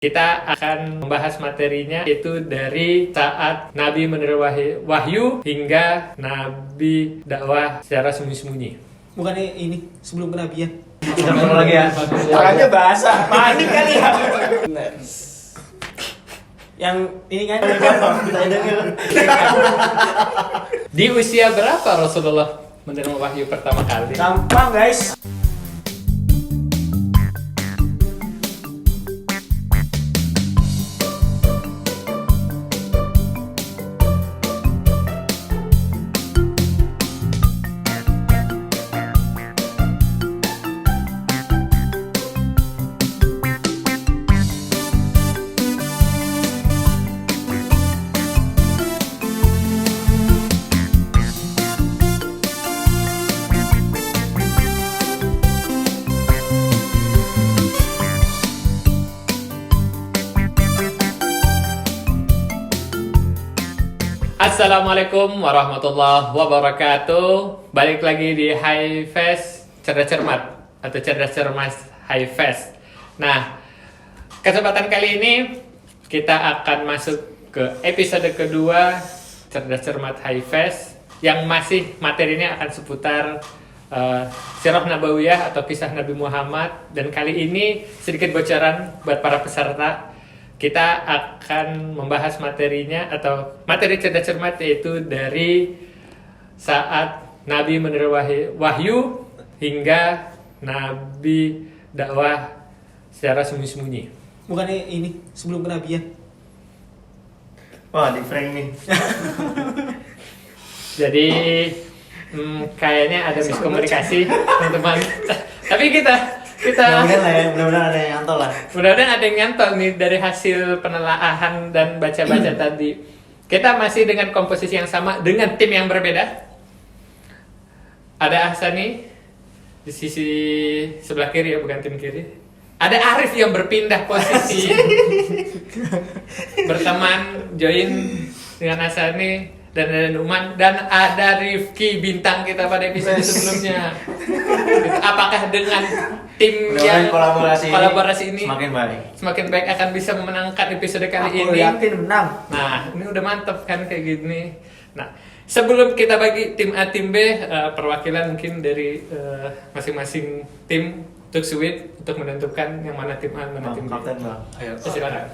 Kita akan membahas materinya itu dari saat Nabi menerima wahyu hingga Nabi dakwah secara sembunyi-sembunyi. Bukannya ini sebelum kenabian. Kita ngomong lagi ya. Tangannya basah, panik kali ya. Yang ini kan Di usia berapa Rasulullah menerima wahyu pertama kali? gampang guys. Assalamualaikum warahmatullahi wabarakatuh. Balik lagi di High Fest Cerdas Cermat atau Cerdas Cermat High Fest. Nah, kesempatan kali ini kita akan masuk ke episode kedua Cerdas Cermat High Fest yang masih materinya akan seputar Sirah Nabawiyah atau kisah Nabi Muhammad. Dan kali ini sedikit bocoran buat para peserta. Kita akan membahas materinya atau materi cerdas cermat yaitu dari saat Nabi menerima wahyu hingga Nabi dakwah secara sembunyi-sembunyi. Bukannya ini sebelum kenabian. Wah, di prank nih. Jadi kayaknya ada miskomunikasi teman-teman. Tapi kita Mudah-mudahan ada yang nyantol lah. mudah-mudahan ada yang nyantol nih dari hasil penelaahan dan baca-baca tadi. Kita masih dengan komposisi yang sama dengan tim yang berbeda. Ada Ahsani di sisi sebelah kiri ya, bukan tim kiri. Ada Arif yang berpindah posisi berteman join dengan Ahsani dan ada Numan dan ada Rifki bintang kita pada episode sebelumnya. Apakah dengan tim yang kolaborasi ini semakin baik akan bisa memenangkan episode kali Aku ini? yakin menang. Nah, ini udah mantep kan kayak gini. Nah, sebelum kita bagi tim A, tim B, perwakilan mungkin dari masing-masing tim untuk Sweet untuk menentukan yang mana tim A, mana tim B. Kapten bang. Ayo, silakan.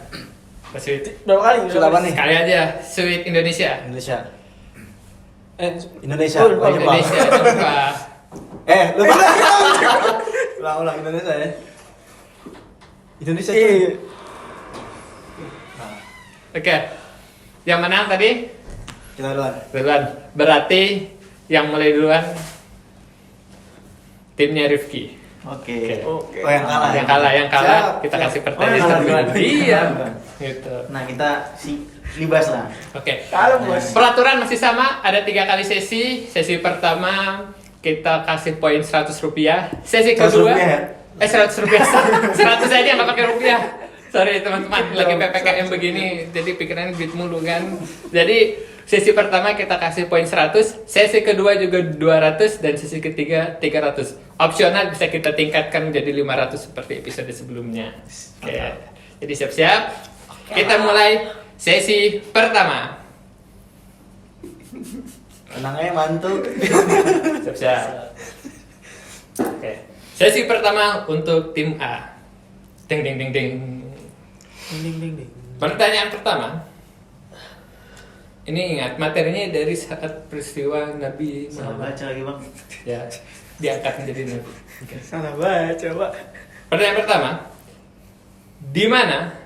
Mas Sweet. Berapa kali? Sudah apa nih? Sekali aja, Sweet Indonesia. Indonesia. Indonesia. Oh, lupa. Indonesia, lupa. Lupa. Ulang Indonesia ya. Indonesia Iya. cuy. Oke, yang menang tadi Kita duluan. duluan. Berarti yang mulai duluan timnya Rifki. Oke. Oke. Oh, yang kalah. Yang kalah Siap, kita siap. kasih Oh, pertanyaan yang kalah terlebih. duluan. Iya, Duluan. gitu. Nah, kita libas lah. Oke. Kalau bos. Peraturan masih sama, ada 3 kali sesi. Sesi pertama kita kasih poin 100 rupiah. Sesi 100 kedua rupiah ya? 100 rupiah. 100 aja nggak pakai rupiah. Sorry teman-teman, lagi PPKM begini, jadi pikirannya duit mulu kan. Jadi sesi pertama kita kasih poin 100, sesi kedua juga 200, dan sesi ketiga 300. Opsional bisa kita tingkatkan menjadi 500 seperti episode sebelumnya. Oke. Jadi siap-siap. Kita mulai sesi pertama. Tenangnya mantu. Siap-siap. Oke. Sesi pertama untuk tim A. Ding ding ding ding. Ding. Pertanyaan pertama. Ini ingat materinya dari saat peristiwa Nabi Salah Muhammad. baca lagi bang. Ya, diangkat menjadi Nabi. Salah baca, Pak. Pertanyaan pertama. Di mana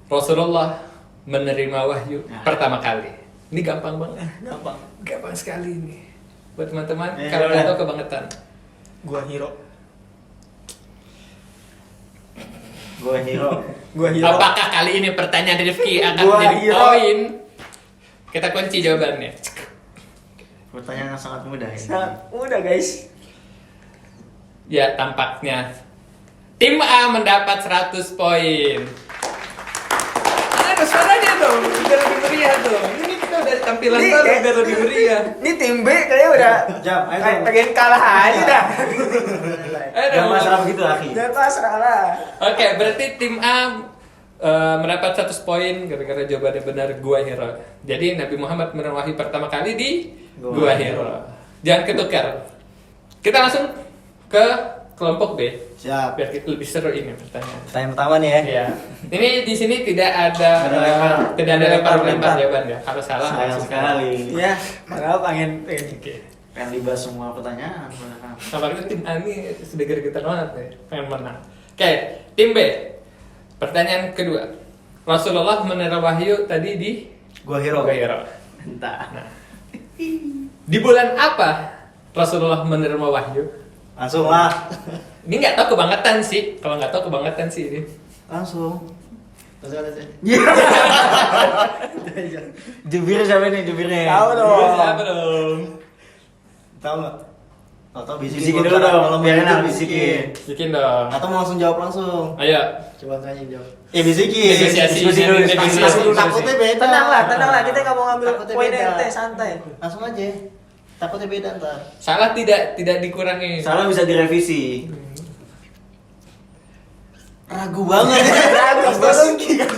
Rasulullah menerima wahyu pertama kali? Ini gampang banget. Gampang sekali ini. Buat teman-teman, Ya, kalau udah. nggak tahu kebangetan. Gua hero. Gua hero. Apakah kali ini pertanyaan Rifki akan Gua menjadi hero. poin? Kita kunci jawabannya. Pertanyaan yang sangat mudah ini. Sangat mudah guys. Ya, tampaknya tim A mendapat 100 poin. Ada suaranya dong, biar lebih meriah dong. Ini kita udah tampilan Ini baru kayak- biar lebih meriah. Ini tim B kayaknya udah Jam, ayo dong. pengen kalah aja dah. Ayo Jangan dong. masalah begitu, Aki. Jangan pasrah lah. Oke, berarti tim A mendapat 100 poin gara-gara jawabannya benar Gua Hiro. Jadi Nabi Muhammad menerima wahyu pertama kali di Gua Hiro. Jangan ketukar. Kita langsung ke kelompok B. Siap. Biar kita lebih seru ini pertanyaan. Pertanyaan pertama nih ya. Iya. Ini di sini tidak ada tidak ada lempar jawaban ya. Kalau salah Sayang langsung sekali. Ya, padahal pengen ini. Oke. Pengen dibahas semua pertanyaan. Apalagi tim A ini sudah kita banget ya, pengen menang. Oke, tim B. Pertanyaan kedua. Rasulullah menerima wahyu tadi di Gua Hiro. Gua Hiro. Entah. Nah, di bulan apa Rasulullah menerima wahyu? Langsung lah. Ini nggak tahu kebangetan sih. Kalau nggak tahu kebangetan sih ini. Langsung. Jubir siapa nih jubirnya? Tahu dong. Siapa dong? Tahu nggak? Tahu bisikin dulu dong. Kalau biar enak bisikin. Bikin dong. Atau mau langsung jawab langsung? Ayo. Coba tanya jawab. Bisikin. Negosiasi, Diskusi dulu. negosiasi. Diskusi. Takutnya beda. Tenang lah, kita nggak mau ngambil Takutnya poin beda. RT, santai. Langsung aja. Takutnya beda ntar. Salah tidak dikurangi. Salah bisa direvisi. Ragu banget. Ragu, bos.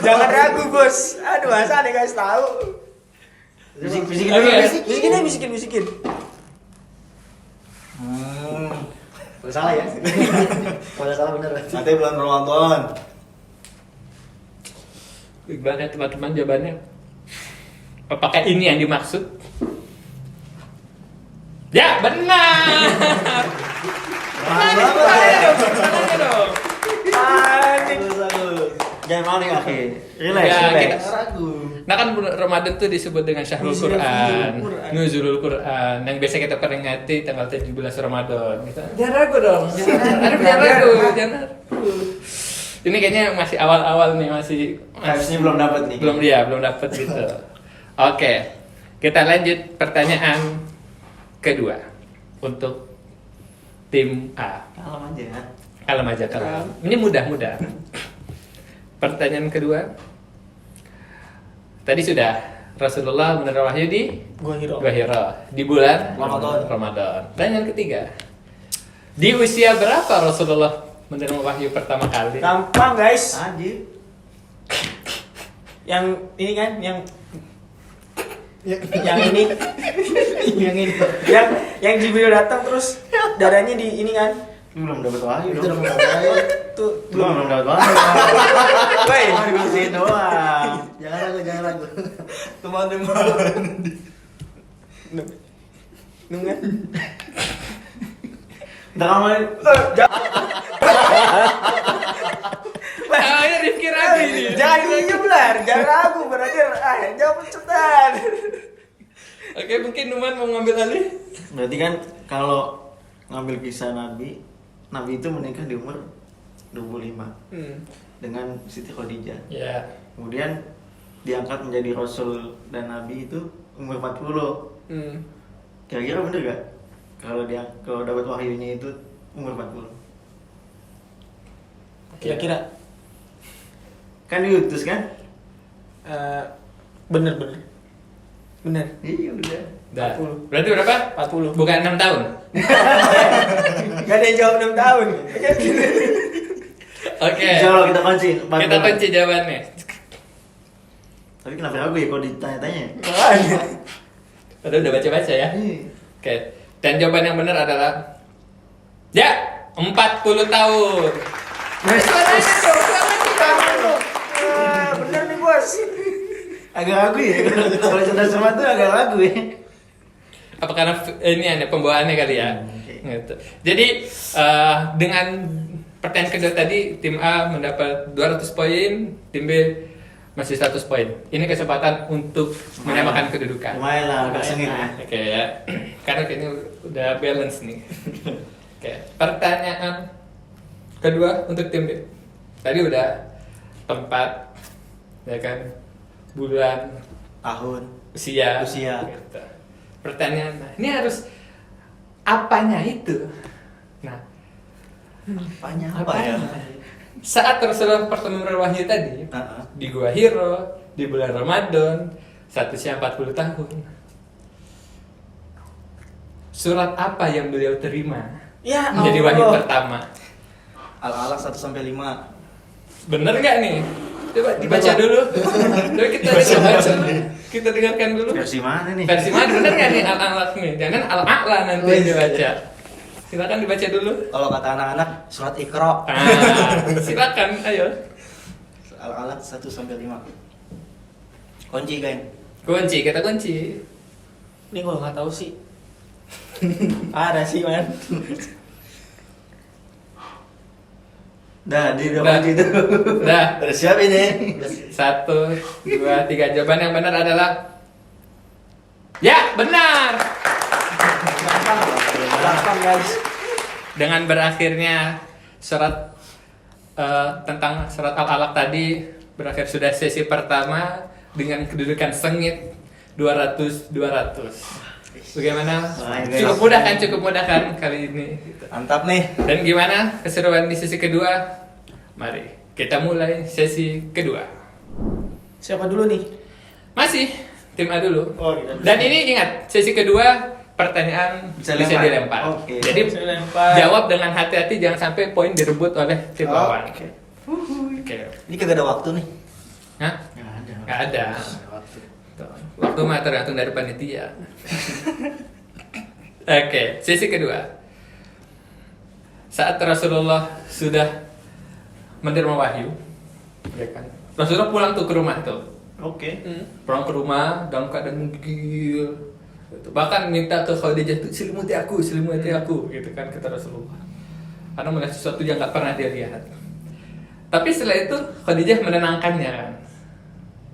Jangan ragu, bos. Aduh, masa nih guys tahu. Bisikin Oke. dulu. Bisikin. Boleh salah ya? Boleh salah bener. Nanti bulan Ramadan. Gimana teman-teman jawabannya? Apakah ini yang dimaksud? Ya, benar. Salahnya dong. Panik. Bagus. Jangan panik akhi. Relax, Ya, relax. kita- Ragu. Nah kan bulan Ramadan tuh disebut dengan Syahrul Nuzulul Quran, Quran. Nuzulul Quran, yang biasa kita peringati tanggal 17 Ramadan. Gitu. Jangan ragu dong, jangan ragu. Ini kayaknya masih awal-awal nih, masih Vibes-nya belum dapat nih. belum dapat gitu. Oke, kita lanjut pertanyaan kedua untuk tim A. Kalem aja. Kalem aja kalem. Ini mudah. Pertanyaan kedua. Tadi sudah Rasulullah menerima wahyu di Gua Hiro. Gua Hiro di bulan Ramadan. Dan yang ketiga, di usia berapa Rasulullah menerima wahyu pertama kali? Gampang, guys. Anjir. Yang ini kan, yang ini, Yang ini. yang Jibril datang terus dadanya di ini kan. Belum dapat wahyu. Itu dong. belum dapat wahyu. Tuh, Belum dapat wahyu. Woi, Cuma dibisikin doang. Jangan ragu. Teman-teman. nunggu. Ntar kamu Ayo Rifki ragu ini. Jangan diem lah, jangan ragu berarti jawab cepetan. Oke, mungkin Numan mau ngambil alih. Berarti kan kalau ngambil kisah Nabi itu menikah di umur 25 dengan Siti Khadijah. Ya. Kemudian diangkat menjadi Rasul dan Nabi itu umur 40. Kira-kira bener gak? Kalau dapat wahyunya itu umur 40. Kira-kira Kan diutus kan? bener. Iya udah. Dah. 40. Berarti berapa? 40. Bukan 6 tahun. Gak ada yang jawab 6 tahun. Oke. Insyaallah kita kunci. Kita kunci jawabannya. Tapi kenapa ragu ya kalau ditanya-tanya? Padahal udah baca-baca ya. Oke. Dan jawaban yang benar adalah ya, 40 tahun. Suaranya dong, suaranya. Bener nih, bos. Agak ragu ya. Kalau cerdas cermat tuh agak ragu ya. Apa karena ini ada pembawaannya kali ya? Oke. Gitu. Jadi dengan pertanyaan kedua tadi tim A mendapat 200 poin, tim B masih 100 poin. Ini kesempatan untuk menyamakan kedudukan. Lumayan lah, agak sengit ya. Oke ya. Karena kayaknya udah balance nih. Oke, pertanyaan kedua untuk tim B. Tadi udah tempat, ya kan, bulan, Tahun. usia. Gitu. Pertanyaan, nah, ini harus apanya itu? Nah, Apanya apa ya? saat Rasulullah pertama wahyu tadi di Gua Hiro di bulan Ramadan, statusnya 40 tahun. Surat apa yang beliau terima Ya menjadi wahyu Allah. pertama? Al-Alaq 1-5. Bener nggak nih? Coba dibaca dulu. Coba kita baca. Kita dengarkan dulu. Versi mana nih? Versi mana? Bener nggak nih al-alaq nih? Jangan al-a'la nanti yang dibaca. Silakan dibaca dulu. Kalau kata anak-anak surat Iqra. Silakan, ayo. Al-Alaq 1 sampai 5. Kunci, geng. Kunci, kata kunci. Ini gua nggak tahu sih. Ada sih, man. Dah, dia udah Dah. kunci tuh. Udah. Udah siap ini. 1, 2, 3. Jawaban yang benar adalah ya, benar. Gampang, guys. Dengan berakhirnya surat tentang surat Al-Alaq tadi berakhir sudah sesi pertama dengan kedudukan sengit 200. Bagaimana? Cukup mudah kan? Cukup mudah kan kali ini? Gitu. Mantap nih. Dan gimana keseruan di sesi kedua? Mari kita mulai sesi kedua. Siapa dulu nih? Masih tim A dulu. Oh, gitu. Dan ini ingat, sesi kedua pertanyaan bisa dilempar. Oke. Jadi Bisa dilempar. jawab dengan hati-hati, jangan sampai poin direbut oleh tim lawan. Oke. Oke. Ini kagak ada waktu nih. Hah? Nggak ada. Nggak ada. Tuh. Waktu mah tergantung dari panitia. Oke, sesi kedua. Saat Rasulullah sudah menerima wahyu, ya kan? Rasulullah pulang tuh ke rumah tuh. Oke. Pulang ke rumah dalam keadaan menggigil. Gitu. Bahkan minta ke Khadijah tuh selimuti aku, gitu kan kata Rasulullah. Karena melihat sesuatu yang nggak pernah dia lihat. Tapi setelah itu Khadijah menenangkannya kan.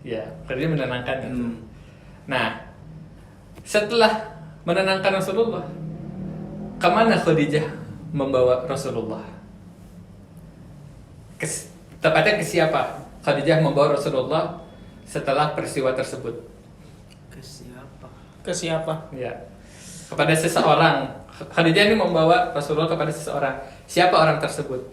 Ya, Khadijah menenangkannya. Nah, setelah menenangkan Rasulullah, kemana Khadijah membawa Rasulullah? Tepatnya ke siapa Khadijah membawa Rasulullah setelah peristiwa tersebut? Ke siapa? Ya, kepada seseorang. Khadijah ini membawa Rasulullah kepada seseorang. Siapa orang tersebut?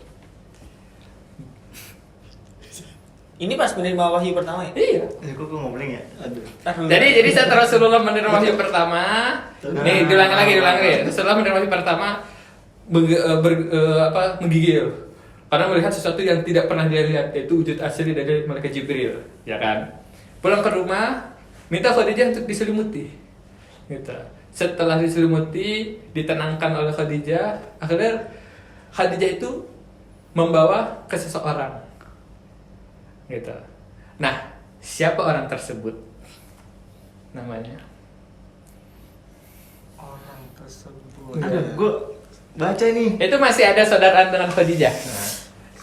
Ini pas menerima wahyu pertama ya? Iya. Kok gue ngomongin ya? Aduh. Jadi saat Rasulullah menerima wahyu pertama, nih diulangi lagi. Rasulullah menerima wahyu pertama menggigil karena melihat sesuatu yang tidak pernah dia lihat, yaitu wujud asli dari malaikat Jibril, ya kan? Pulang ke rumah, minta Khadijah untuk diselimuti. Gitu. Setelah diselimuti, ditenangkan oleh Khadijah, akhirnya Khadijah itu membawa ke seseorang. Gitu. Nah, siapa orang tersebut? Namanya? Orang tersebut. Aduh, gue baca nih. Itu masih ada saudaraan dengan Khadijah. Nah,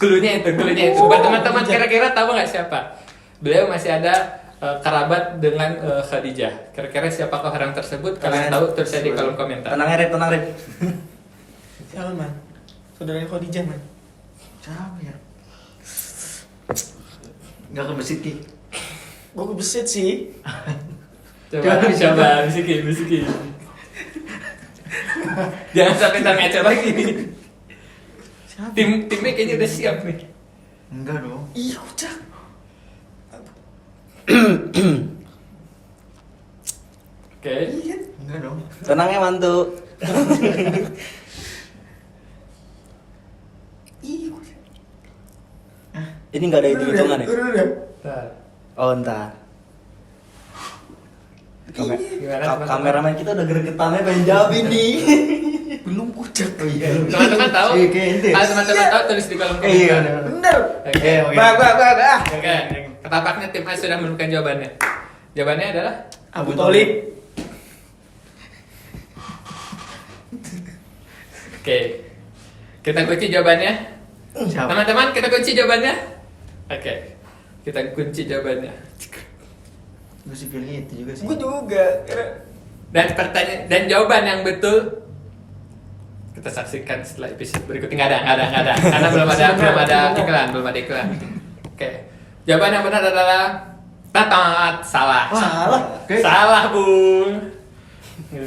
cluenya itu. Buat teman-teman kira-kira tahu nggak siapa? Beliau masih ada kerabat dengan Khadijah. Kira-kira siapakah orang tersebut? Kalian tahu tulis di kolom komentar. Tenang Rep. Siapa, man? Saudaranya Khadijah, man. Siapa ya? Nggak kebesit Ki. Gua kebesit sih. Coba bisikin. Jangan sampai ntar ngaca lagi. Siapa? Timnya kayaknya udah siap nih. Enggak dong. Iya, udah. Oke. Enggak dong. Tenang ya, mantu. Ini nggak ada hitung-hitungan ya? Bentar. Oh, entar. Gimana, Kameramen kita udah gregetannya pengen jawab ini. Belum kucak. Oh iya. Teman-teman tahu? Iya, kayak ente. Kalau teman-teman tahu tulis di kolom Iya. komentar. Bener. Oke. Bah. Oke. Ketapaknya tim A sudah menemukan jawabannya. Jawabannya adalah Abu Tholib. oke. Kita kunci jawabannya. Siapa? Teman-teman, kita kunci jawabannya. Oke. Kita kunci jawabannya. Gue sih pilih itu juga sih. Gue juga. Dan pertanyaan dan jawaban yang betul kita saksikan setelah episode berikutnya. Nggak ada. Karena belum ada iklan. Oke. Jawaban yang benar adalah tatat, salah. Salah. Oke. Salah, Bung.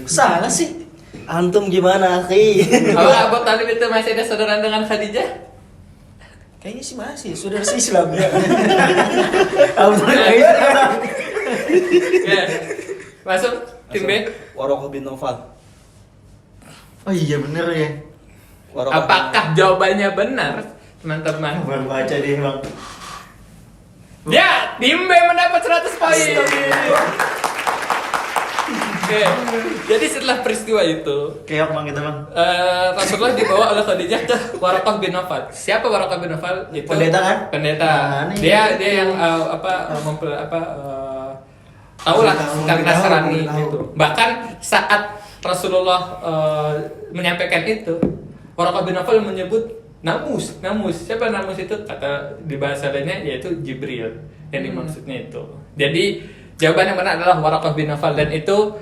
Salah sih. Antum gimana, Ki? Apakah Abu Thalib itu masih ada saudara dengan Khadijah? Kayaknya sih masih, saudara si Islam ya. Abu Thalib. Ya. Masuk tim B. Warokoh bin Nawfal. Oh iya bener ya. Apakah jawabannya benar, teman-teman? Baru baca deh bang. Ya, tim B mendapat 100 poin. Oke, jadi setelah peristiwa itu, Kayak bang kita bang. Rasulullah dibawa oleh Khadijah ke Waraqah bin Nawfal. Siapa Waraqah bin Nawfal? Itu Pendeta kan? Pendeta. Nah, ini. Dia yang tahulah tentang Nasrani itu. Bahkan saat Rasulullah menyampaikan itu, Waraqah bin Nawfal menyebut Namus. Siapa Namus itu? Kata di bahasa lainnya yaitu Jibril. Yang dimaksudnya itu. Jadi jawaban yang benar adalah Waraqah bin Nawfal, dan itu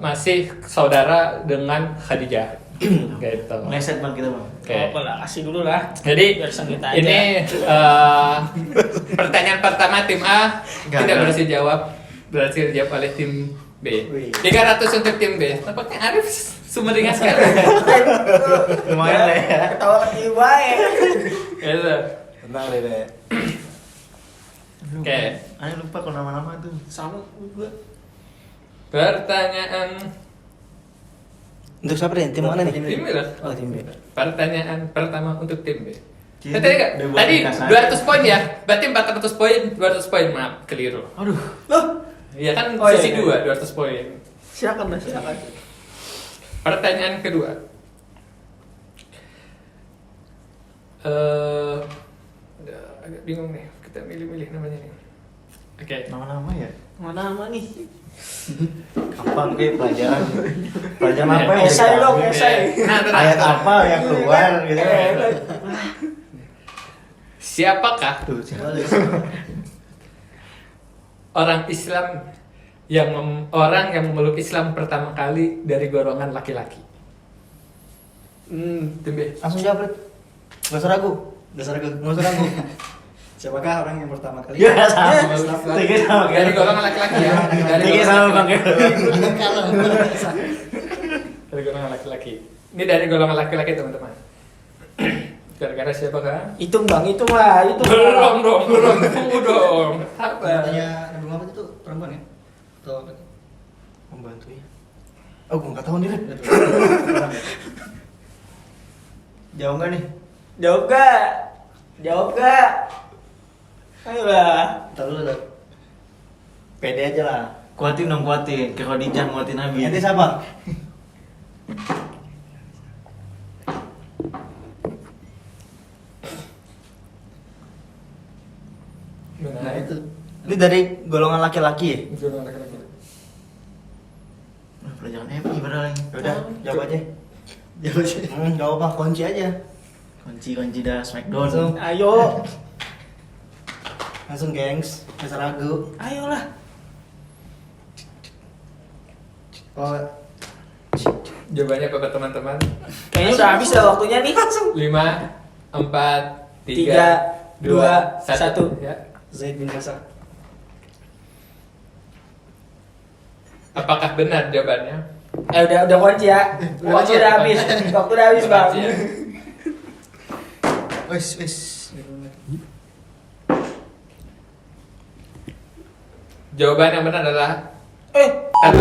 masih saudara dengan Khadijah. Gitu. Meleset bang kita bang. Oke. Apa lah, kasih dulu lah. Jadi Biar sengit aja. ini pertanyaan pertama tim A tidak berhasil jawab, berhasil dijawab oleh tim B. Wih. 300 untuk tim B. Tampaknya Arif sumringah sekali. Lumayan lah ya. Ketawa ketiba ya. Gitu. Tenang deh. Oke. Ayo lupa kalau nama-nama tuh. Sama gue. Pertanyaan Untuk siapa deh? Tim mana nih? tim B lah. Oh, tim B. Pertanyaan pertama untuk tim B. Jadi, Tadi enggak? udah buat Tadi ringkasan. 200 poin ya. Berarti 400 poin, 200 poin, maaf, keliru. Aduh. Loh, Iya kan Oh, iya, sesi iya. 2 200 poin. silakan lah, silakan. Pertanyaan kedua. Agak bingung nih, kita milih-milih namanya nih. Oke. Nama-nama ya. Mana nih? Kapan kayak pelajaran? Pelajaran apa yang Esai dikasih? dong, esai. Nah, tenang, Ayat tenang. apa yang keluar gitu kan? Siapakah Tuh, siapa? orang Islam yang orang yang memeluk Islam pertama kali dari golongan laki-laki? Tim B. Langsung jawab, Rit. Gak usah ragu. Gak usah ragu. Gak usah ragu. Siapakah orang yang pertama kali? Ya sama. Islam. Tiga sama Dari kayak. golongan laki-laki ya. Dari Tiga golongan sama bang laki-laki. kayak. Dari golongan laki-laki. Ini dari golongan laki-laki teman-teman. Gara-gara siapakah? Hitung bang, hitung lah, hitung. Belum dong. Tunggu dong. Apa? Katanya Nabi Muhammad itu perempuan ya? Atau apa? Membantu ya. Oh, gue nggak tahu nih. Rit. Jauh nggak nih? Jawab gak? Jawab gak? Ayolah. Tahu lu. Pede aja lah. Kuatin dong, kuatin. Ke Khadijah nguatin Nabi. Nanti siapa? Nah, itu. Ini dari golongan laki-laki ya? golongan laki-laki. Pelajaran MI padahal ini. Udah, jawab aja. Jauh aja. Gak apa-apa, kunci aja. Kunci dah Smackdown. Langsung. Ayo. Langsung gengs, gak usah ragu. Ayolah. Oh, Jawabannya apa teman-teman? kayaknya udah habis dah waktunya nih. 5, 4, 3, 2, 1. Ya. Zaid bin Kasar. Apakah benar jawabannya? Udah kunci ya. Waktu udah habis. Waktu udah habis, Bang. Ya. Wis. Jawaban yang benar adalah Bang.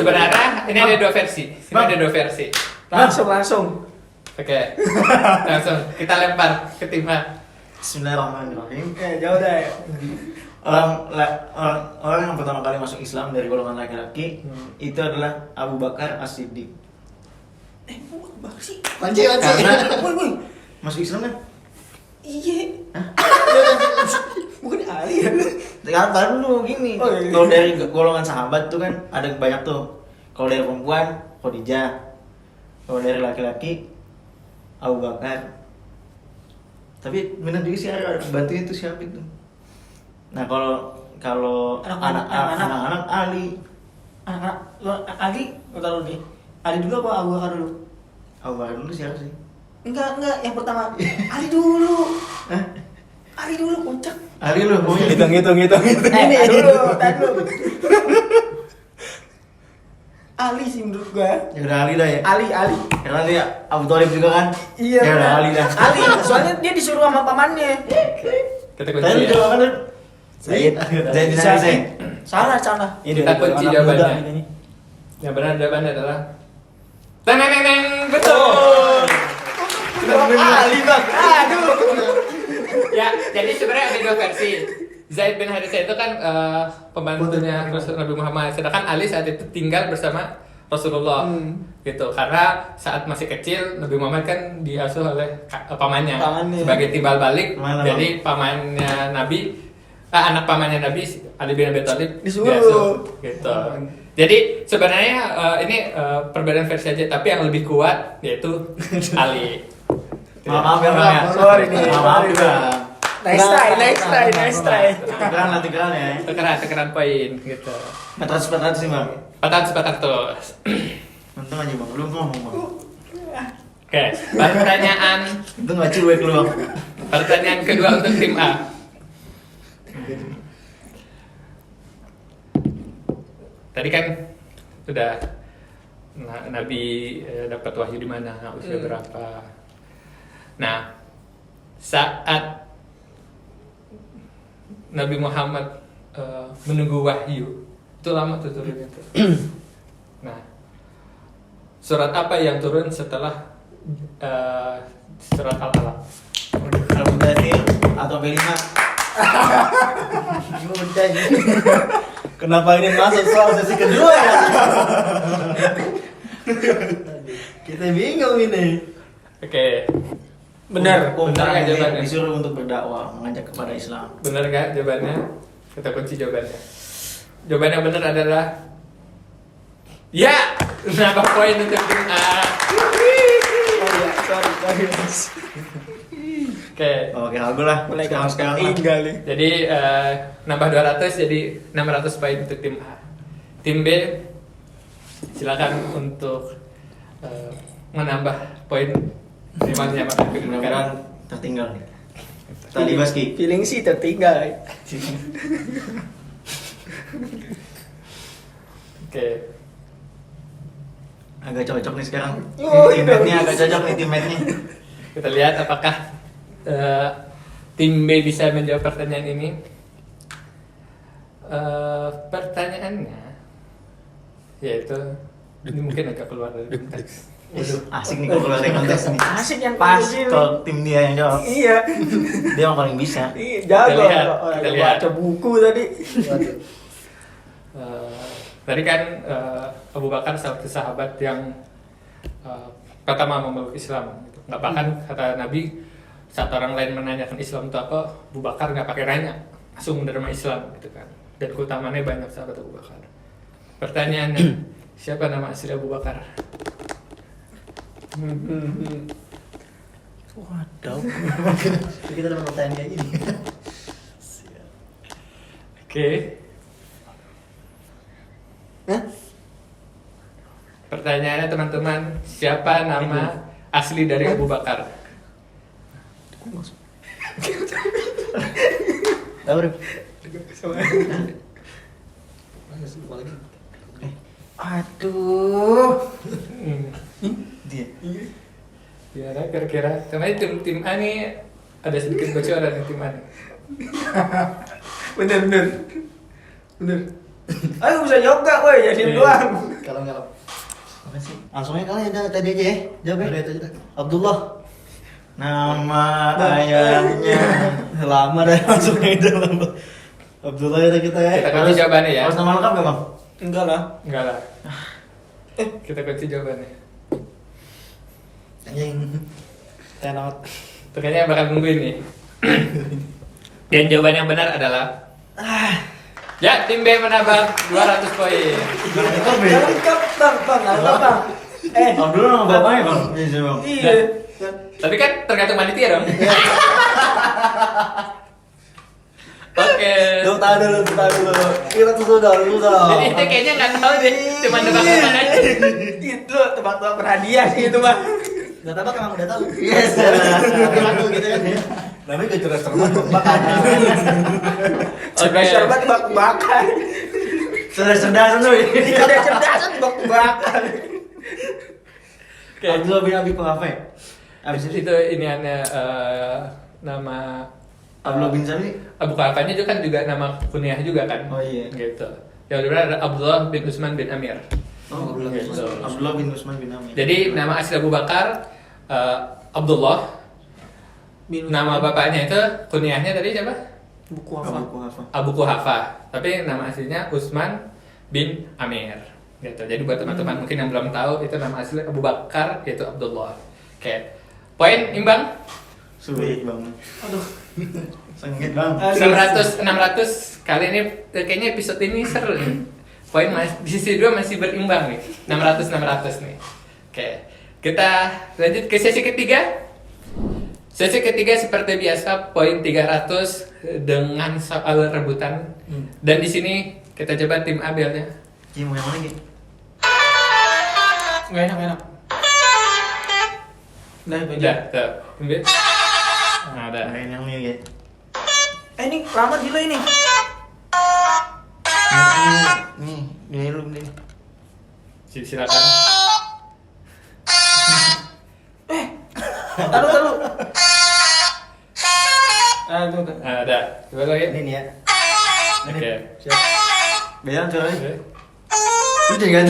sebenarnya ini ada dua versi. Ini ada dua versi. Langsung. Oke. Langsung kita lempar ke tim A. Bismillahirrahmanirrahim. Jauh deh. Orang yang pertama kali masuk Islam dari golongan laki-laki itu adalah Abu Bakar As-Siddiq. Bang sih. Kunci. Karena Woi. masuk Islam kan? Iya. Bukan Ali ya. Sekarang taruh dulu gini. Oh, iya. Kalau dari golongan sahabat tuh kan ada banyak tuh. Kalau dari perempuan Khadijah. Kalau dari laki-laki Abu Bakar. Tapi benar juga sih ada bantunya itu siapa itu. Nah kalau anak-anak Ali. Anak-anak Ali, kalau nih. Ali dulu apa Abu Bakar dulu? Abu Bakar dulu siapa sih? Enggak, yang pertama. Ali dulu. Hah? Ali dulu kocak. Ali lu pokoknya. Hitung. Ini dulu. Ali sih menurut gua. Ya udah Ali dah ya. Ali. Karena dia Abu Thalib juga kan. Iya. Ya udah Ali dah. Ali, soalnya dia disuruh sama pamannya. Kita Tadi kunci lu ya. jawab kan? Zaid. Zaid bin Harisah. Salah. Kita kunci jawabannya. Yang benar jawabannya adalah Teng, betul. Ali, Bang. Aduh. Ya, jadi sebenarnya ada dua versi. Zaid bin Harithah itu kan pembantunya Rasul Nabi Muhammad, sedangkan Ali saat itu tinggal bersama Rasulullah gitu. Karena saat masih kecil Nabi Muhammad kan diasuh oleh pamannya sebagai timbal balik. Jadi pamannya Nabi, anak pamannya Nabi Ali bin Abi Thalib diasuh gitu. Jadi sebenarnya ini perbedaan versi aja, tapi yang lebih kuat yaitu Ali. Maaf ya, Maaf, sorry nih. Maaf juga. Nice try. Tekeran ya. Tekeran poin gitu. 400 sih bang. 400. Untung aja bang, belum ngomong bang. Oke, pertanyaan Itu nggak cuek lu bang. pertanyaan kedua untuk tim A. Tadi kan sudah Nabi dapat wahyu di mana, usia berapa. Nah, saat Nabi Muhammad menunggu wahyu, itu lama tuh turunnya tuh. Nah, surat apa yang turun setelah surat Al-Alaq? Al-Mudaththir atau Belima? Udah nih. Kenapa ini masuk soal sesi kedua ya? Kita bingung ini. Oke, Benar nggak jawabannya? disuruh untuk berdakwah, mengajak kepada Islam. benar nggak jawabannya? Kita kunci jawabannya. Jawaban yang benar adalah ya. Nambah poin untuk tim A. Sorry. Oke. Oke, alhamdulillah. Mulai Sekarang tinggal nih. Jadi nambah 200 jadi 600 poin untuk tim A. Tim B silakan untuk menambah poin primernya makan mudah-mudahan tertinggal nih. Tadi Baski. Feeling sih tertinggal. Oke. Agak cocok nih sekarang. Oh, Teammate-nya agak cocok nih teammate-nya. Kita lihat apakah tim B bisa menjawab pertanyaan ini. Pertanyaannya yaitu ini mungkin agak keluar dari konteks. Asik nih kalau keluar dari konteks nih. Asik yang Pas pilih. kalau tim dia yang jawab. Iya. Dia yang paling bisa. Iya, jago. Kita lihat. Baca buku tadi. Tadi kan Abu Bakar salah satu sahabat yang pertama memeluk Islam. Gitu. Nggak bahkan kata Nabi saat orang lain menanyakan Islam itu apa, Abu Bakar nggak pakai nanya, langsung menerima Islam gitu kan. Dan keutamaannya banyak sahabat Abu Bakar. Pertanyaannya, siapa nama asli Abu Bakar? Waduh. Kita dapat pertanyaan kayak gini. Oke. Hah? Pertanyaannya teman-teman, siapa nama asli dari Abu Bakar? Tahu, Rip? Aduh. Dia. Ya, kira-kira. Karena tim A nih ada sedikit bocoran di tim A nih. Bener. Ayo bisa jawab gak, woi? Jadi Iya. doang. Kalau nggak apa sih? Langsung aja kalian tadi aja ya. Jawab ya. Abdullah. Nama ayahnya. Lama dah langsung aja lama. Abdullah ya kita ya. Kita kunci jawabannya ya. Harus nama lengkap gak bang? Enggak lah. Enggak lah. Kita kunci jawabannya. Anjing. Tenot. Tuh kayaknya bakal nungguin nih. Dan jawaban yang benar adalah ya, tim B menambah 200 poin. Lengkap, bang. Abdullah nama bapaknya bang. Iya bang. Iya. Tapi kan tergantung panitia dong. Oke. Tuh tahan dulu. Kita tuh sudah. Jadi kita kayaknya nggak tahu deh, cuma nebak-nebak aja. Itu tebak-tebak berhadiah sih itu, Bang. Gak tebak emang udah tahu. Yes. Tebak gitu kan ya. Namanya gak cerdas-cerdas tebak-tebakan. Oke. Cerdas tebak-tebakan. Cerdas-cerdasan tuh. Cerdas-cerdasan tebak-tebakan. Oke. Abdullah bin Abi Quhafa. Abis Itu iniannya nama Abdullah bin Sami. Abu Quhafanya juga kan juga nama kunyah juga kan. Oh iya. Gitu. Yang benar ada Abdullah bin Utsman bin Amir. Oh, Abdullah bin Utsman bin Amir. Jadi nama asli Abu Bakar Abdullah Nama bapaknya itu kunyahnya tadi siapa? Buku apa? Abu Kuhafa. Tapi nama aslinya Utsman bin Amir. Gitu. Jadi buat teman-teman mungkin yang belum tahu itu nama asli Abu Bakar yaitu Abdullah. Oke. Poin imbang. Sulit bang. Aduh. Sengit bang. 600 kali ini kayaknya episode ini seru nih. Poin di sisi 2 masih berimbang nih. 600 nih. Oke. Kita lanjut ke sesi ketiga. Sesi ketiga seperti biasa poin 300 dengan soal rebutan. Dan di sini kita coba tim Abelnya. Mau yang mana gitu? Nggak enak. Udah, itu aja. Udah, tuh. Ambil. Nah, udah. Main yang ini gitu. Ini lama gila ini. Nih, ini lu nih. Silakan. Taruh. Itu. Nah, udah. Coba lagi. Ini nih ya. Oke. Siap. Bayang caranya. Oke. Lu jangan.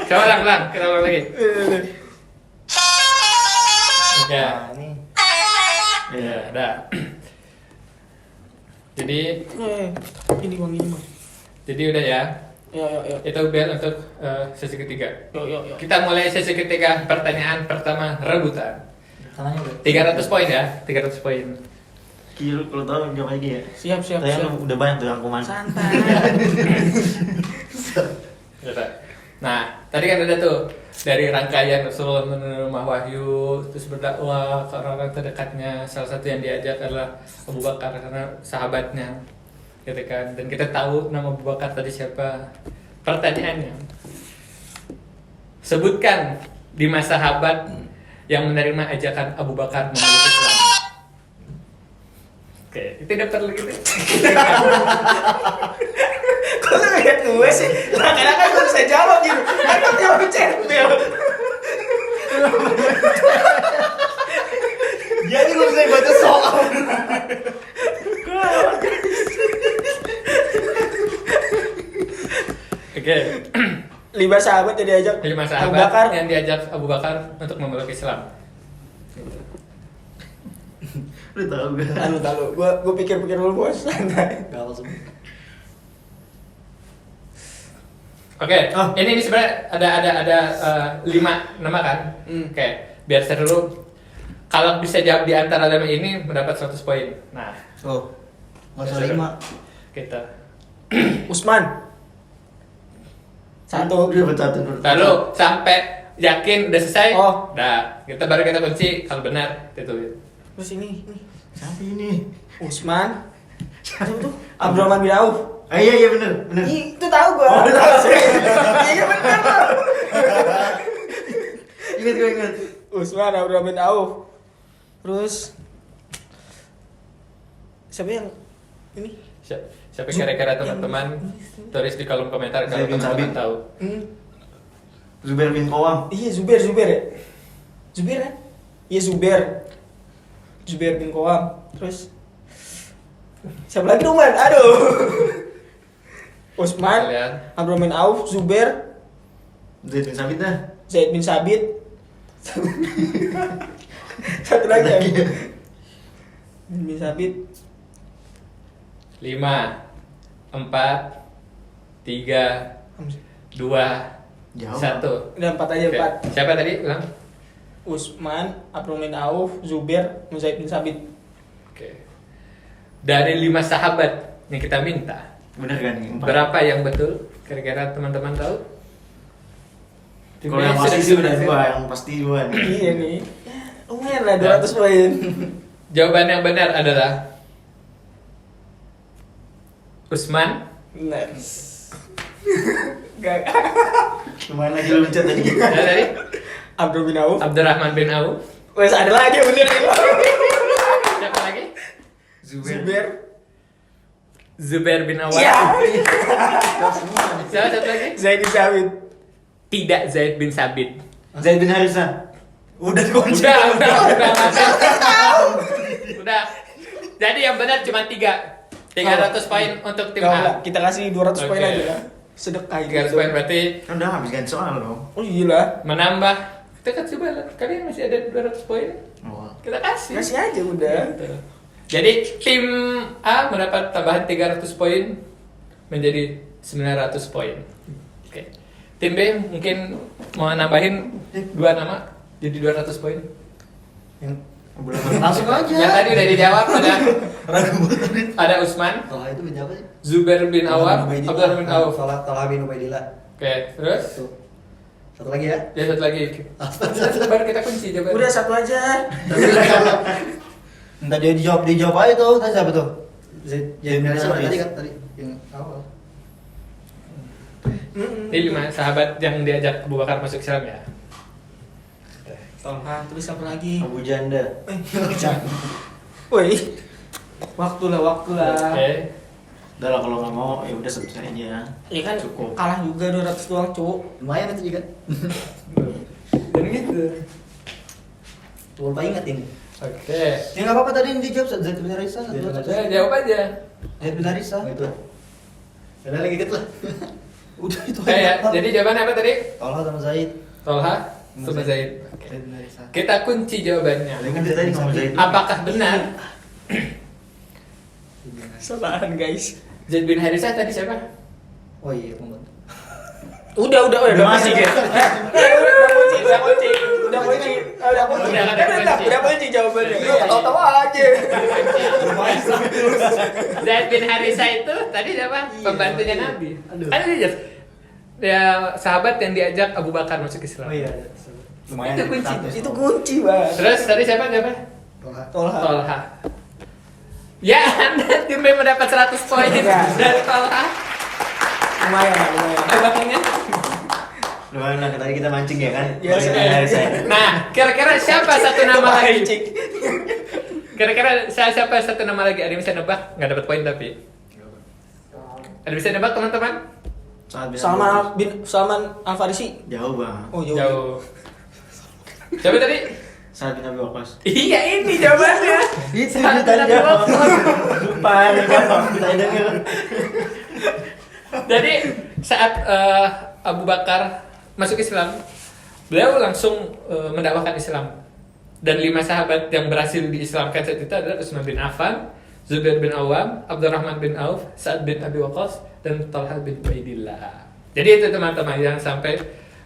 Coba ulang. Kita ulang lagi. Oke. Nah, ini. Ya, udah. Jadi Ini bang. jadi udah ya. Yo. Itu bel untuk sesi ketiga. Yo. Kita mulai sesi ketiga. Pertanyaan pertama rebutan. Tangannya udah. 300 poin ya. 300 poin. Kilo kalau tahu jawab lagi ya. Siap. Saya udah banyak tuh rangkuman. Santai. Udah. Nah, tadi kan ada tuh dari rangkaian Rasulullah menerima wahyu, terus berdakwah ke orang-orang terdekatnya. Salah satu yang diajak adalah Abu Bakar karena sahabatnya, gitu kan. Dan kita tahu nama Abu Bakar tadi siapa. Pertanyaannya, sebutkan 5 sahabat yang menerima ajakan Abu Bakar memeluk Islam. Oke, itu daftar lagi tuh. Kok lu lihat gue sih? Kadang-kadang gue bisa jawab gitu. Aku jawab centil. Jadi lu bisa baca soal. Oke, 5 sahabat yang diajak 5 Abu sahabat Bakar. yang diajak Abu Bakar untuk memeluk Islam. Lu tahu gak? Tahu. Gue pikir-pikir dulu bos. Santai. Gak apa semua. Oke, Oh. ini sebenarnya ada 5 nama kan? Oke, biar seru. Kalau bisa jawab di antara 5 ini mendapat 100 poin. Nah, Oh. Masa 5. kita. Usman. 1. Udah betul. Lalu sampai yakin udah selesai. Oh. Nah, kita baru kita kunci kalau benar itu. Terus ini. Siapa ini? Usman. Siapa tuh? Abdurrahman bin Auf. Ah iya bener. Itu tahu gua. Oh, udah tahu. Iya benar. Ingat. Usman Abdurrahman bin Auf. Terus siapa yang ini? Siapa kira-kira teman-teman tulis di kolom komentar kalau Zaid bin teman-teman Sabit. tahu. Zubair bin Qawam. Iya Zubair ya. Zubair kan? Iya Zubair bin Qawam. Terus siapa lagi dong man? Aduh. Usman, Kalian. Abdurrahman bin Auf, Zubair, Zaid bin Sabit dah. Zaid bin Sabit. Satu lagi ya. Bin Sabit. 5 4 3 2 Jauh. 1. Udah 4 aja, 4. Siapa tadi ulang? Usman, Abdurrahman bin Auf, Zubair, Zaid bin Sabit. Oke. Dari 5 sahabat yang kita minta, Bener kan nih? 4. berapa yang betul? Kira-kira teman-teman tahu? Kalau yang pasti sih udah 2, yang pasti 2 nih. Iya nih. Ya, lumayan lah 200 poin. Jawaban yang benar adalah Usman. Nice. Gak. Lumayan lagi lu mencet tadi. Ada tadi Abdurrahman bin Auf. Abdurrahman bin Auf. Wes ada lagi yang bener nih. Siapa lagi? Zubair. Zubair bin Awam. Iya. Siapa satu lagi? Zaid bin Sabit. Tidak Zaid bin Sabit. Zaid bin Harithah. Udah kunci. Udah. Jadi yang benar cuma 3. 300 poin untuk tim Gak, A. kita kasih 200 poin Oke. aja lah. Sedekah 300 poin berarti Kan udah habis ganti soal dong. Oh iya lah. menambah Kita kasih balik. Kalian masih ada 200 poin. Oh. Kita kasih. Kasih aja udah. Gitu. Jadi tim A mendapat tambahan 300 poin menjadi 900 poin. Oke. Tim B mungkin mau nambahin 2 nama jadi 200 poin. Yang langsung aja. Yang tadi udah dijawab Ragu ada Usman, Tolah itu bin apa sih? Zubair bin Awam, Abdullah bin Auf. Tolah bin Ubaidillah. Oke, terus Tuh. Satu lagi ya. ya satu lagi. Baru kita kunci jawaban. Udah satu aja. Entah dia dijawab aja tuh. Tadi siapa tuh? Jadi dari siapa tadi kan tadi yang awal. Ini 5 sahabat yang diajak Abu Bakar masuk Islam ya. Tolha, terus apa lagi? Abu Janda. Woi. Waktu lah. Oke. Udah lah kalau nggak mau ya udah selesai aja. Iya kan Cukup. kalah juga 200 doang, Cuk. Lumayan itu juga. Dan gitu. Tuh lupa ingat ini. Oke. Ya nggak apa-apa tadi yang dijawab Zaid bin Harithah. Ya, jawab aja. Zaid bin Harithah. Itu. Udah lagi dikit lah. Udah itu. Ya, jadi jawaban apa tadi? Tolah sama Zaid. Tolha sama Zaid. Oke. Zaid bin Harithah. Kita kunci jawabannya. Tadi kan tadi ngomong Zaid. Apakah benar Kesalahan, guys. Zaid bin Harithah tadi siapa? Oh iya, pembantu. Udah masih kunci. ya? Udah kunci. Udah kunci Udah kunci jawabannya. Iya. Tahu-tahu aja. Zaid bin Harithah itu tadi siapa? Pembantunya Nabi. Aduh. Kan dia ya sahabat yang diajak Abu Bakar masuk Islam. Oh iya. Lumayan. Itu kunci. Itu kunci, Bang. Terus tadi siapa? Tolah. Tolha. Ya, Anda tim B mendapat 100 poin Ya. dari Tolha. Lumayan. Abangnya. Lumayan lah tadi kita mancing ya kan. Iya, Zaid bin iya. Harithah. Nah, kira-kira siapa satu nama lagi? Cik. Kira-kira siapa satu nama lagi? Ada yang bisa nebak? Nggak dapat poin tapi. Ada bisa nebak teman-teman? Saat bin Salman Al-Farisi. Jauh bang. Oh, Jauh. Coba tadi. Saat bin Abi Waqqas. Iya ini jawabannya. Itu Saat tadi Nabi jawab. Waqqas. Lupa nih kan. Saya dengar. Jadi saat Abu Bakar masuk Islam, beliau langsung mendakwahkan Islam. Dan 5 sahabat yang berhasil diislamkan saat itu adalah Utsman bin Affan, Zubair bin Awam, Abdurrahman bin Auf, Sa'ad bin Abi Waqqas, dan Thalhah bin Ubaidillah. Jadi itu teman-teman yang sampai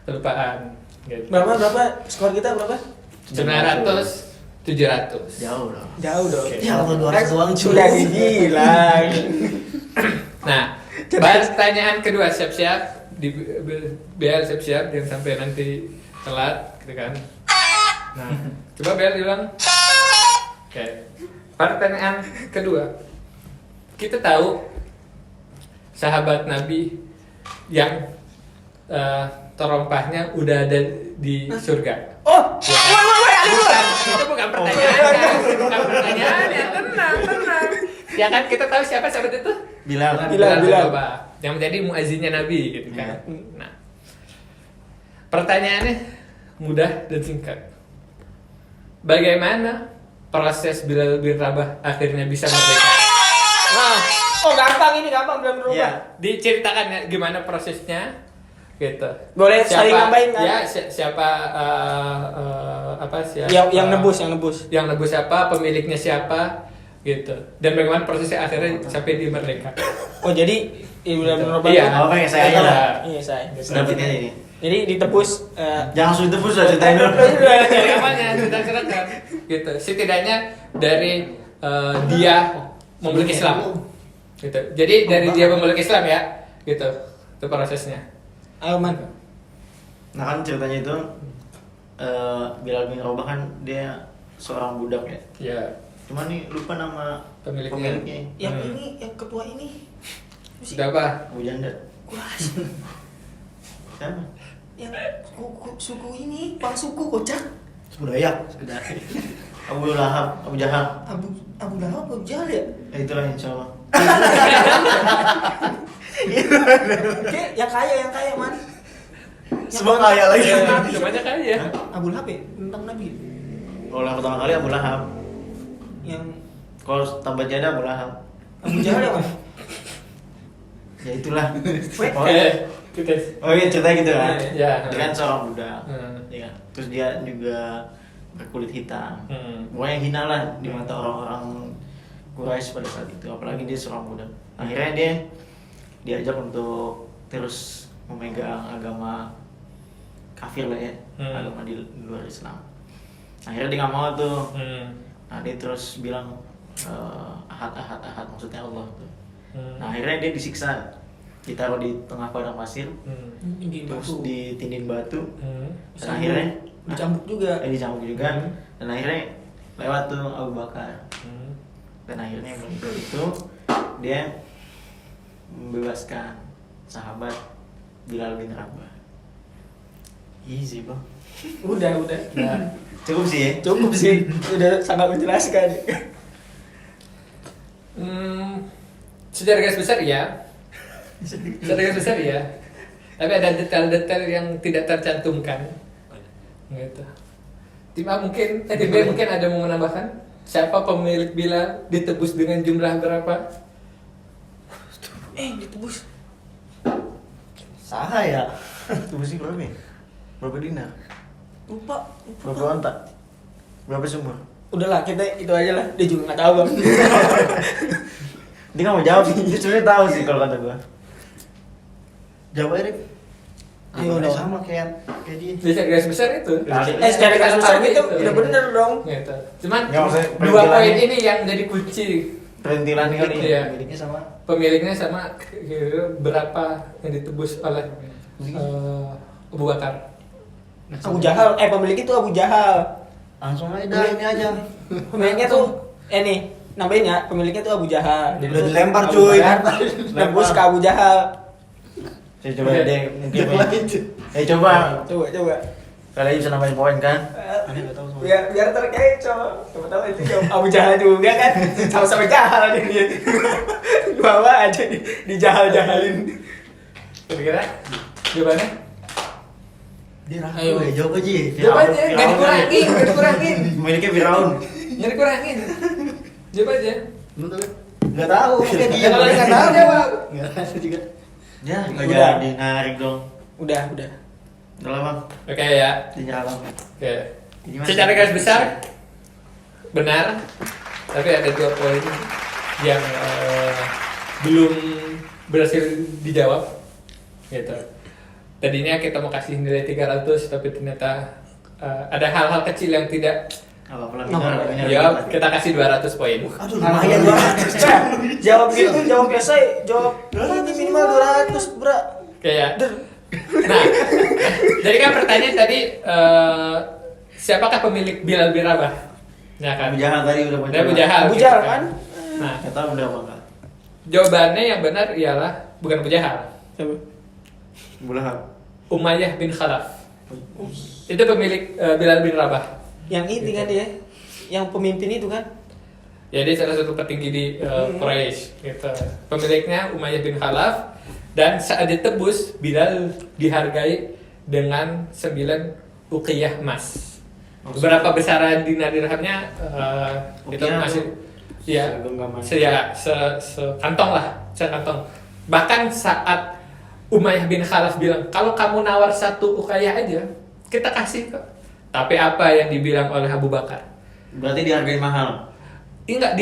kelupaan. Gitu. Berapa skor kita berapa? 900, 700. Jauh dong. Jauh dong. Ya Allah 200 doang cuy. Sudah dibilang. Nah, pertanyaan kedua siap-siap di BL siap-siap jangan sampai nanti telat gitu kan. Nah, coba BL bilang. Oke. Pertanyaan kedua. Kita tahu sahabat Nabi yang terompahnya udah ada di surga. Oh, Bukan, itu bukan pertanyaannya. Bukan pertanyaannya. Tenang. Ya kan kita tahu siapa sahabat itu? Bilal. Bilal. Coba. Yang menjadi muazzinnya Nabi gitu kan. Nah. Pertanyaannya mudah dan singkat. Bagaimana proses Bilal bin Rabah akhirnya bisa merdeka? Nah, gampang belum berubah. Iya. Diceritakan ya gimana prosesnya gitu. Boleh saling nambahin kan? Ya, siapa siapa Yang nebus. yang nebus siapa, pemiliknya siapa gitu. Dan bagaimana prosesnya akhirnya sampai di merdeka. Oh, jadi udah berubah. Iya. Oh, kayak saya aja lah. Iya, saya. Selanjutnya ini. Jadi ditebus Jangan langsung ditebus lah ceritain dulu. Dari awalnya sudah ceritakan gitu. Setidaknya dari dia memeluk Islam. Gitu. Jadi dari dia memeluk Islam ya, gitu. Itu prosesnya. Ayo, Man. Nah kan ceritanya itu Bilal bin Rabah kan dia seorang budak ya. Ya, Cuma nih lupa nama Pemiliknya. Yang ini, yang ketua ini. sudah apa? Abu Janda. Kuras. Siapa? Yang suku ini, Bang suku kocak. Budaya. Abu Lahab, Abu Jahal. Abu Lahab, Abu Jahal ya? Itulah insya Allah. Oke, yang kaya, Man. Semua kaya lagi. Semuanya kali ya. Abu Lahab ya? Tentang Nabi. Kalau yang pertama kali Abu Lahab. Yang Kalau tambah janda Abu Lahab. Abu Jahal ya, Man? Ya itulah. Oke. Oh iya ceritanya gitu kan. Iya. Dia kan seorang budak. Hmm. Ya kan? Terus dia juga berkulit hitam. Hmm. Pokoknya hina lah di mata orang-orang Quraisy pada saat itu. Apalagi dia seorang budak. Akhirnya dia diajak untuk terus memegang agama kafir lah ya, agama di luar Islam. Akhirnya dia nggak mau tuh. Nah dia terus bilang ahad maksudnya Allah tuh. Nah akhirnya dia disiksa, ditaruh di tengah padang pasir, terus ditindih batu, dan akhirnya dicambuk juga. dicambuk juga, dan akhirnya lewat tuh Abu Bakar, dan akhirnya melalui itu dia membebaskan sahabat Bilal bin Rabah. Easy bang. Udah. Nah, Cukup sih ya. Cukup sih. Udah sangat menjelaskan. secara garis besar ya. Secara garis besar ya. Tapi ada detail-detail yang tidak tercantumkan. Gitu. Tim A mungkin, tim B mungkin ada mau menambahkan? Siapa pemilik Bilal, ditebus dengan jumlah berapa? Ditebus. Saha ya. Tunggu sih berapa ya? Berapa dinar? Lupa. Berapa ontak? Berapa sumur? Udahlah, kita itu aja lah. Dia juga nggak tahu bang. Dia nggak mau jawab sih. Dia sebenarnya tahu sih kalau kata gua. Jawab aja deh. Ayo Jawabannya dong. sama kayak dia. Secara garis besar itu. Secara garis besar Tadi itu udah bener dong. Gitu. Cuman Nggak, maksudnya dua perintilannya- poin ini yang jadi kunci. Perintilan kali Iya. ya. Miliknya sama. Pemiliknya sama berapa yang ditebus oleh Abu Bakar. Abu Jahal. Pemilik itu Abu Jahal. Langsung aja dah ini aja. Pemiliknya tuh nih nambahin ya. Pemiliknya tuh Abu Jahal. Udah tuh dilempar, Abu cuy. Bakar nembus ke Abu Jahal. Saya coba Oke. deh mungkin. Coba. Coba. Kalian bisa nambahin poin kan? Biar terkecoh. Coba tahu itu jawab Abu Jahal juga kan. Sama-sama jahal dia. Bawa aja dijahal-jahalin. Kira-kira jawabannya? Dia ragu Ayo. ya, jawab aja. Jawabannya nggak dikurangin. Pemiliknya Firaun. Nggak dikurangin. Jawab aja. Nggak tahu. Dia Kalau nggak tahu jawab. Nggak tahu juga. Ya, nggak Udah. jadi narik dong. Udah. Udah lah bang. Oke ya. Dinyerah bang. Oke. Ini masih- Secara garis besar benar, tapi ada dua poin yang belum berhasil dijawab. Gitu. Tadinya kita mau kasih nilai 300, tapi ternyata ada hal-hal kecil yang tidak. Apa pelan Ya, kita kasih 200 poin. Aduh lumayan bang. Jawab gitu, jawab biasa, jawab ini minimal 200, bro. Kayak nah, jadi kan pertanyaan tadi siapakah pemilik Bilal bin Rabah? Ya kan? Abu Jahal tadi udah Abu Jahal. Abu gitu Jahal kan? Nah, Nggak tahu bener apa enggak. jawabannya yang benar ialah bukan Abu Jahal, Bulahab. Umayyah bin Khalaf. Itu pemilik Bilal bin Rabah. Yang ini kan dia, yang pemimpin itu kan? Jadi salah satu petinggi di Quraisy. Gitu. Pemiliknya Umayyah bin Khalaf, dan saat ditebus Bilal dihargai dengan 9 uqiyah emas. Berapa besaran dinar dirhamnya itu Uqiyah masih ya segenggaman. sekantong lah, sekantong. Bahkan saat Umayyah bin Khalaf bilang, kalau kamu nawar 1 uqiyah aja, kita kasih kok. Tapi apa yang dibilang oleh Abu Bakar? Berarti dihargai mahal. Enggak,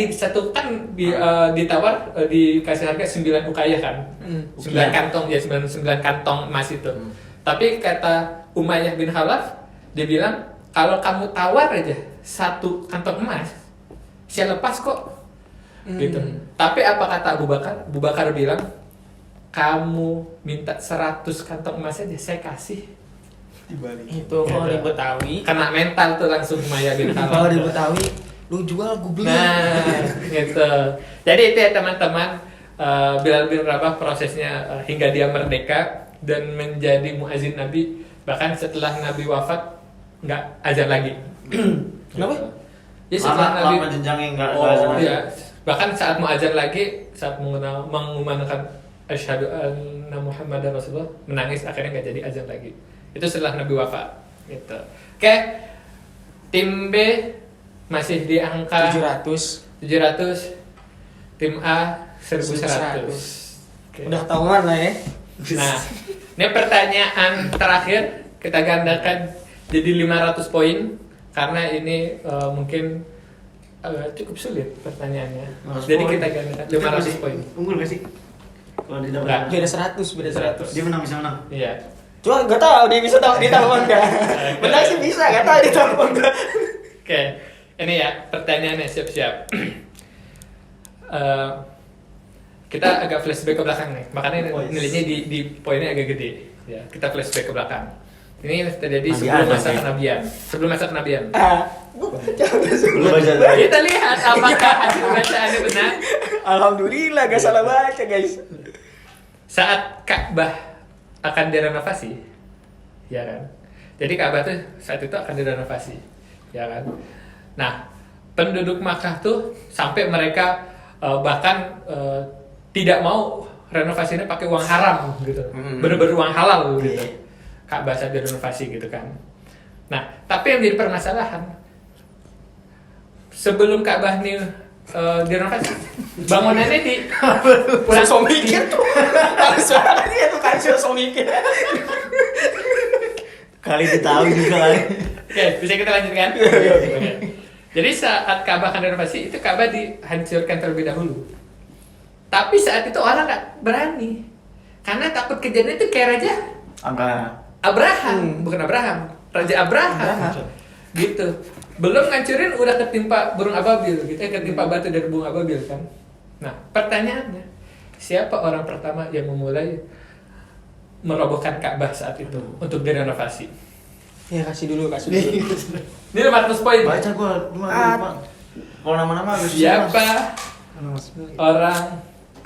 ditawar dikasih harga 9 uqiyah kan. 9 kantong ya, 9 kantong emas itu. Tapi kata Umayyah bin Khalaf, dia bilang kalau kamu tawar aja 1 kantong emas, saya lepas kok. Gitu. Tapi apa kata Abu Bakar? Abu Bakar bilang, kamu minta 100 kantong emas aja, saya kasih. Dibalik. Itu kalau di Betawi. Kena mental tuh langsung Umayyah bin Khalaf. Kalau di Betawi, lu jual gue beli. Nah, gitu. Jadi itu ya teman-teman, Bilal bin Rabah prosesnya hingga dia merdeka dan menjadi muazin Nabi. Bahkan setelah Nabi wafat nggak azan lagi. Kenapa? Ya setelah Nabi. Lama jenjangnya nggak Oh azan lagi. iya. Bahkan saat mau azan lagi, saat mengumandangkan asyhadu anna Muhammadar Rasulullah, menangis akhirnya nggak jadi azan lagi. Itu setelah Nabi wafat. Gitu. Oke. Tim B masih di angka 700. 700, tim A 1100. Oke. Udah tahuan lah ya. Nah, ini pertanyaan terakhir kita gandakan jadi 500 poin karena ini mungkin cukup sulit pertanyaannya. 500 Jadi poin. kita gandakan 500 poin. Unggul gak sih? Kalau di Enggak. dalam Beda 100, beda 100. dia menang bisa menang. Iya. Cuma nggak tahu dia bisa tahu dia tahu enggak. Benar sih bisa, nggak tahu dia tahu enggak. Oke, ini ya pertanyaannya siap-siap. Kita agak flashback ke belakang nih, makanya Oh, yes. nilainya di poinnya agak gede. Ya, kita flashback ke belakang. Ini terjadi Nabi sebelum Adam, masa ya? kenabian. Sebelum masa kenabian. Lu baca tadi. Kita lihat apakah hasil bacaannya benar. Alhamdulillah gak salah baca guys. Saat Ka'bah akan direnovasi, ya kan? Jadi Ka'bah tuh saat itu akan direnovasi, ya kan? Nah, penduduk Makkah tuh sampai mereka bahkan tidak mau renovasinya pakai uang haram gitu, bener-bener uang halal gitu. Ka'bah saat direnovasi gitu kan. Nah, tapi yang jadi permasalahan sebelum Ka'bah ini direnovasi, bangunannya di Langsung mikir tuh. Kalau suaranya tuh kan langsung mikir. Kali ditahu juga kali. Oke, bisa kita lanjutkan? Oke. Jadi saat Ka'bah akan direnovasi, itu Ka'bah dihancurkan terlebih dahulu. Tapi saat itu orang nggak berani, karena takut kejadian itu kayak Raja Abraham, bukan Abraham, Raja Abraham, gitu. Belum ngancurin udah ketimpa burung ababil, gitu, ketimpa batu dari burung ababil kan. Nah, pertanyaannya, siapa orang pertama yang memulai merobohkan Ka'bah saat itu untuk direnovasi? Ya kasih dulu. Ini 500 poin. Baca gua cuma lupa. Kalau nama-nama harus Siapa orang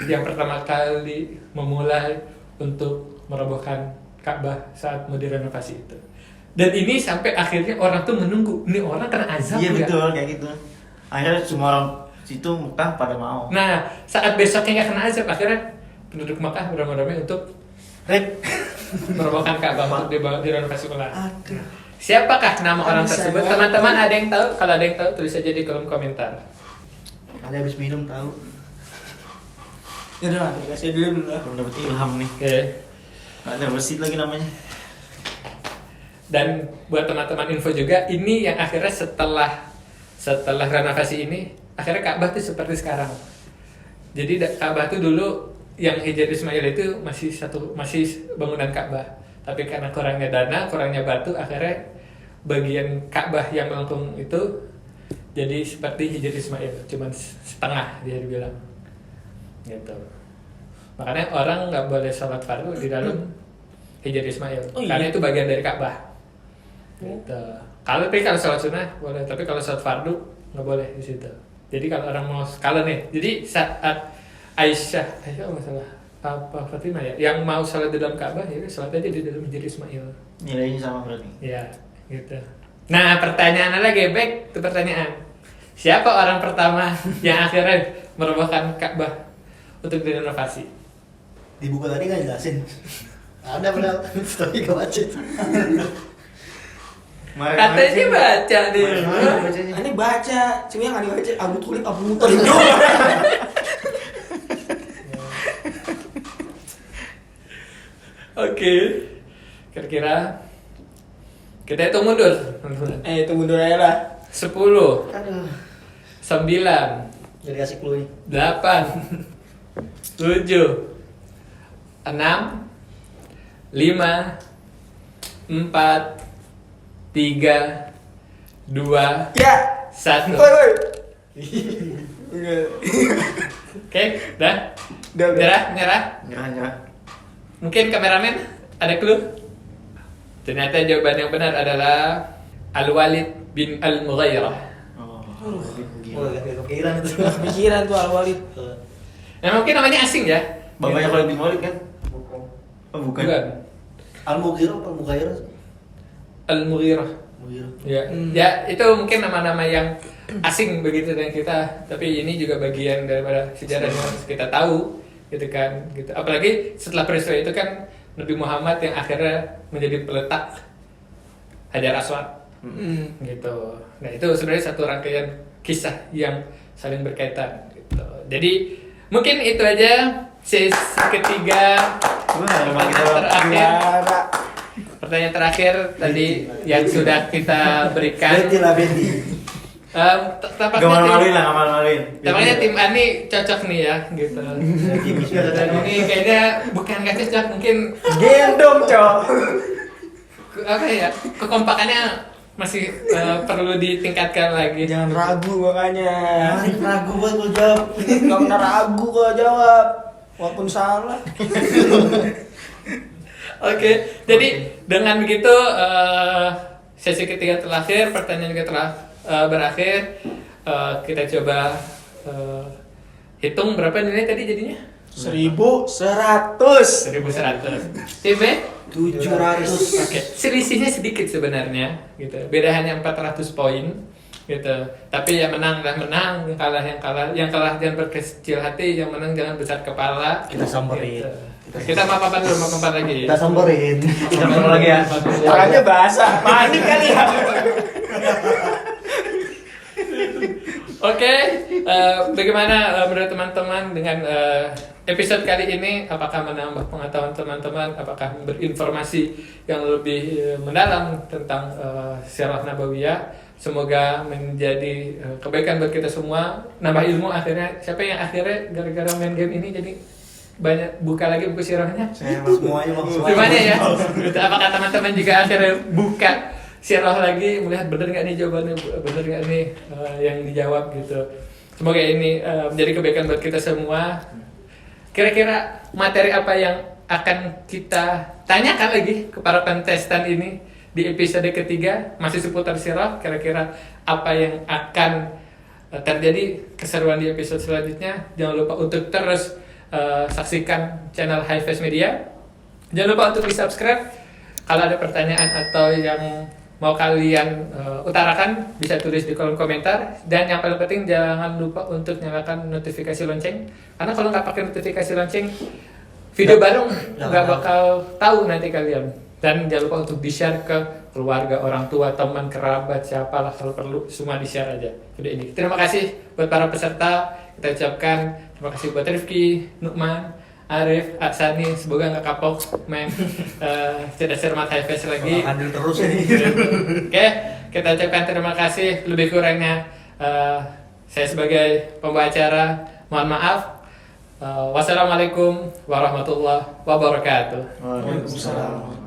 yang pertama kali memulai untuk merobohkan Ka'bah saat mau direnovasi itu? Dan ini sampai akhirnya orang tuh menunggu, ini orang kena azab Iya nggak? betul kayak gitu. Akhirnya semua orang situ Mekah pada mau. Nah, saat besoknya nggak kena azab, akhirnya penduduk Makkah beramai-ramai untuk merobohkan Ka'bah untuk direnovasi ulang. Siapakah nama orang tersebut? Teman-teman ada yang tahu? Kalau ada yang tahu, tulis aja di kolom komentar. Kali habis minum tahu. Ya udah, kasih dulu lah. Belum dapet ilham nih. Oke. Gak ada besit lagi namanya. Dan buat teman-teman info juga, ini yang akhirnya setelah renovasi ini, akhirnya Ka'bah tuh seperti sekarang. Jadi Ka'bah tuh dulu yang Hijr Ismail itu masih bangunan Ka'bah. Tapi karena kurangnya dana, kurangnya batu, akhirnya bagian Ka'bah yang melengkung itu jadi seperti Hijr Ismail, cuman setengah dia dibilang. Gitu. Makanya orang nggak boleh sholat fardu di dalam Hijr Ismail, Oh, iya. karena itu bagian dari Ka'bah. Gitu. Kalau sholat sunnah boleh, tapi kalau sholat fardu nggak boleh di situ. Jadi kalau orang mau nih, jadi saat Aisyah nggak salah apa Fatimah ya, yang mau sholat di dalam Ka'bah ya sholat aja di dalam Hijr Ismail. Nilainya sama berarti. Ya, gitu. Nah, pertanyaan lagi, back itu pertanyaan. Siapa orang pertama yang akhirnya merobohkan Ka'bah untuk direnovasi? Di buku tadi nggak jelasin. Ada padahal, tapi gak baca. Katanya baca nih. Ini baca, cuma yang aneh baca Abu Tulib Abu Mutalib. Oke. Kira-kira kita hitung mundur. Itu mundur aja lah. 10, 9, Aduh. 8, Jadi kasih clue 7, 6, 5, 4, 3, 2, Ya. 1. Woi. Oke, udah? Udah. Nyerah? Nyerah. Mungkin kameramen ada clue? Ternyata jawaban yang benar adalah Al-Walid bin Al-Mughairah. Oh, Oh, gak kepikiran itu. Pikiran tuh Al-Walid. Nah, mungkin namanya asing ya? Bapaknya kalau bin Walid kan? Oh bukan. Al-Mughirah apa Mughairah? Al-Mughirah. Mughirah. Ya, ya itu mungkin nama-nama yang asing begitu dengan kita, tapi ini juga bagian daripada sejarah yang harus kita tahu, gitu kan, gitu. Apalagi setelah peristiwa itu kan Nabi Muhammad yang akhirnya menjadi peletak Hajar Aswad, gitu. Nah itu sebenarnya satu rangkaian kisah yang saling berkaitan, gitu. Jadi mungkin itu aja sesi ketiga Rumah kita Terakhir, pertanyaan terakhir tadi yang sudah kita berikan. Beti lah Beti. Gak Tampaknya malu-maluin lah, gak malu-maluin. tampaknya tim Ani cocok nih ya, gitu. Dan ini kayaknya bukan gak cocok, mungkin Gendong, Cok. apa ya, kekompakannya masih perlu ditingkatkan lagi. Jangan ragu makanya. Mari ragu buat lo jawab. Gak pernah ragu kalau jawab. Walaupun salah. Oke, jadi dengan begitu sesi ketiga terakhir, pertanyaan kita telah berakhir. Kita coba hitung berapa nilai tadi jadinya? 1100. 1100. Tim B? 700. Oke, selisihnya sedikit sebenarnya, gitu. Beda hanya 400 poin, gitu. Tapi yang menang lah menang, yang kalah yang kalah, yang kalah jangan berkecil hati, yang menang jangan besar kepala. Kita samperin. Gitu. Kita maaf-maafan dulu, maaf-maafan lagi. Kita samperin. Kita perlu lagi ya. Tangannya basah. Panik kali ya. Oke, bagaimana menurut teman-teman dengan episode kali ini? Apakah menambah pengetahuan teman-teman? Apakah berinformasi yang lebih mendalam tentang Sirah Nabawiyah? Semoga menjadi kebaikan buat kita semua. Nambah ilmu akhirnya. Siapa yang akhirnya gara-gara main game ini jadi banyak buka lagi buku sirahnya? Saya semuanya bang. Gimana ya? Apakah teman-teman juga akhirnya buka sirah lagi, melihat bener nggak nih jawabannya, bener nggak nih yang dijawab gitu. Semoga ini menjadi kebaikan buat kita semua. Kira-kira materi apa yang akan kita tanyakan lagi kepada kontestan ini di episode ketiga, masih seputar sirah. Kira-kira apa yang akan terjadi keseruan di episode selanjutnya. Jangan lupa untuk terus saksikan channel Highface Media. Jangan lupa untuk di subscribe. Kalau ada pertanyaan atau yang mau kalian utarakan, bisa tulis di kolom komentar. Dan yang paling penting jangan lupa untuk nyalakan notifikasi lonceng, karena kalau nggak pakai notifikasi lonceng, video baru nggak bakal tahu nanti kalian. Dan jangan lupa untuk di-share ke keluarga, orang tua, teman, kerabat, siapalah, kalau perlu semua di-share aja video ini. Terima kasih buat para peserta. Kita ucapkan terima kasih buat Rifki, Nukman, Arif, Aksani, semoga nggak kapok main cerdas-cermat Highface lagi. Adil terus ini. Oke, kita ucapkan terima kasih. Lebih kurangnya saya sebagai pembawa acara mohon maaf. Wassalamualaikum warahmatullahi wabarakatuh. Waalaikumsalam.